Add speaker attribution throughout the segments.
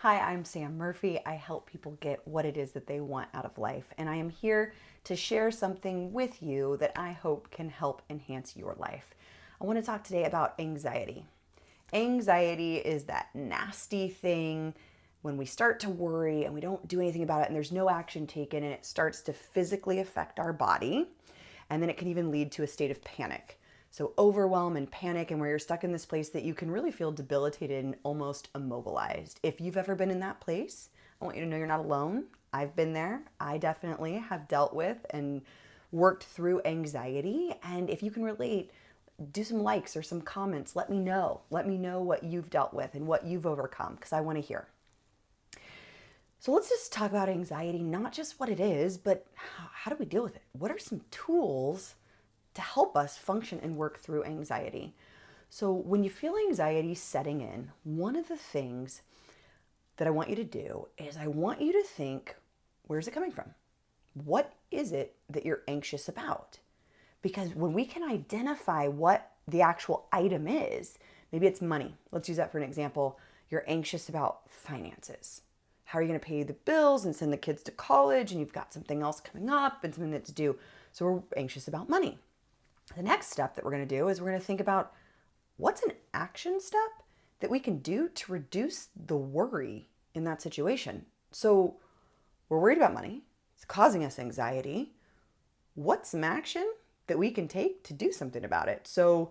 Speaker 1: Hi, I'm Sam Murphy. I help people get what it is that they want out of life, and I am here to share something with you that I hope can help enhance your life. I want to talk today about anxiety. Anxiety is that nasty thing when we start to worry and we don't do anything about it and there's no action taken and it starts to physically affect our body. And then it can even lead to a state of panic. So, overwhelm and panic, and where you're stuck in this place that you can really feel debilitated and almost immobilized. If you've ever been in that place, I want you to know you're not alone. I've been there. I definitely have dealt with and worked through anxiety. And if you can relate, do some likes or some comments. Let me know. Let me know what you've dealt with and what you've overcome because I want to hear. So let's just talk about anxiety, not just what it is, but how do we deal with it? What are some tools to help us function and work through anxiety? So when you feel anxiety setting in, one of the things that I want you to do is I want you to think, where's it coming from? What is it that you're anxious about? Because when we can identify what the actual item is, maybe it's money. Let's use that for an example. You're anxious about finances. How are you going to pay the bills and send the kids to college? And you've got something else coming up and something that's due. So we're anxious about money. The next step that we're going to do is we're going to think about what's an action step that we can do to reduce the worry in that situation. So we're worried about money. It's causing us anxiety. What's some action that we can take to do something about it? So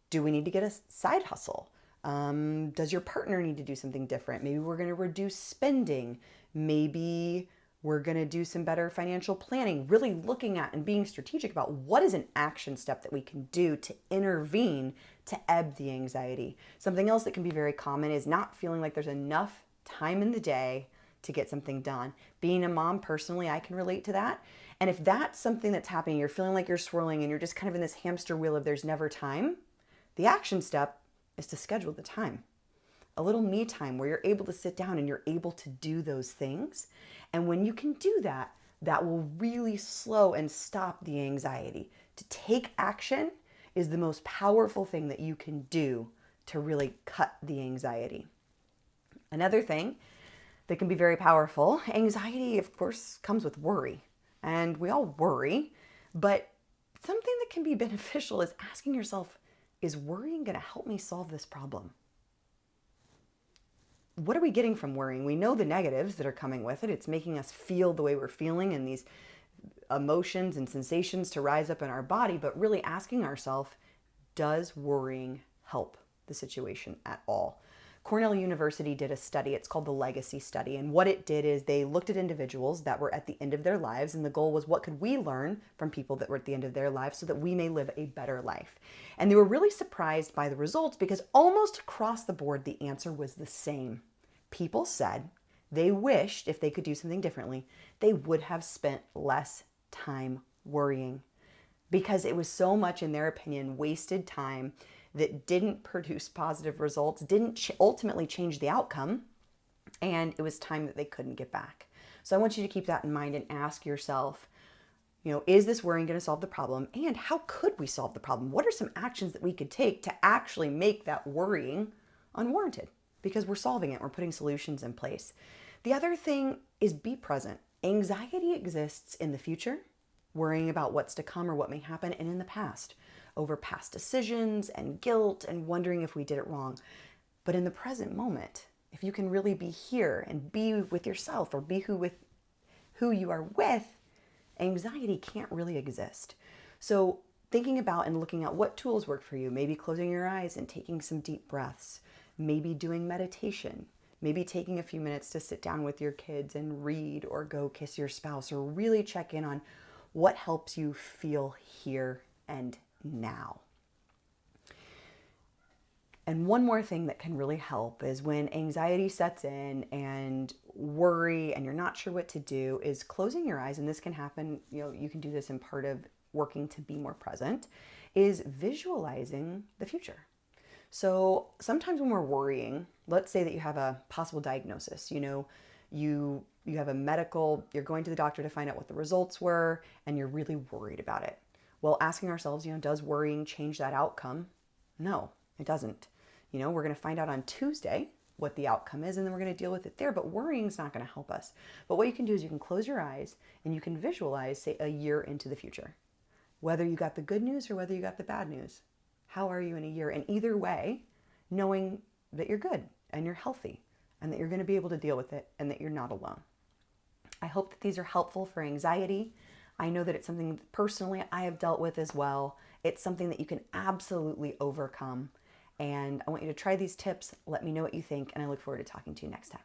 Speaker 1: do we need to get a side hustle? Does your partner need to do something different? Maybe we're going to reduce spending. Maybe we're going to do some better financial planning, really looking at and being strategic about what is an action step that we can do to intervene to ebb the anxiety. Something else that can be very common is not feeling like there's enough time in the day to get something done. Being a mom personally, I can relate to that. And if that's something that's happening, you're feeling like you're swirling and you're just kind of in this hamster wheel of there's never time, the action step is to schedule the time. A little me time where you're able to sit down and you're able to do those things. And when you can do that, that will really slow and stop the anxiety. To take action is the most powerful thing that you can do to really cut the anxiety. Another thing that can be very powerful, anxiety, of course, comes with worry. And we all worry, but something that can be beneficial is asking yourself, is worrying going to help me solve this problem? What are we getting from worrying? We know the negatives that are coming with it. It's making us feel the way we're feeling and these emotions and sensations to rise up in our body, but really asking ourselves, does worrying help the situation at all? Cornell University did a study. It's called the Legacy Study. And what it did is they looked at individuals that were at the end of their lives. And the goal was, what could we learn from people that were at the end of their lives so that we may live a better life? And they were really surprised by the results because almost across the board, the answer was the same. People said they wished if they could do something differently, they would have spent less time worrying because it was so much, in their opinion, wasted time that didn't produce positive results, didn't ultimately change the outcome, and it was time that they couldn't get back. So I want you to keep that in mind and ask yourself, is this worrying going to solve the problem? And how could we solve the problem? What are some actions that we could take to actually make that worrying unwarranted? Because we're solving it, we're putting solutions in place. The other thing is be present. Anxiety exists in the future, worrying about what's to come or what may happen, and in the past, over past decisions and guilt and wondering if we did it wrong. But in the present moment, if you can really be here and be with yourself or be with who you are with, anxiety can't really exist. So thinking about and looking at what tools work for you, maybe closing your eyes and taking some deep breaths, maybe doing meditation, maybe taking a few minutes to sit down with your kids and read or go kiss your spouse or really check in on what helps you feel here and now. And one more thing that can really help is when anxiety sets in and worry and you're not sure what to do is closing your eyes. And this can happen, you can do this in part of working to be more present, is visualizing the future. So sometimes when we're worrying, let's say that you have a possible diagnosis, you have a medical, you're going to the doctor to find out what the results were, and you're really worried about it. Well, asking ourselves, does worrying change that outcome? No, it doesn't. We're going to find out on Tuesday what the outcome is, and then we're going to deal with it there. But worrying is not going to help us. But what you can do is you can close your eyes and you can visualize, say, a year into the future. Whether you got the good news or whether you got the bad news. How are you in a year? And either way, knowing that you're good and you're healthy and that you're going to be able to deal with it and that you're not alone. I hope that these are helpful for anxiety. I know that it's something that personally I have dealt with as well. It's something that you can absolutely overcome. And I want you to try these tips. Let me know what you think, and I look forward to talking to you next time.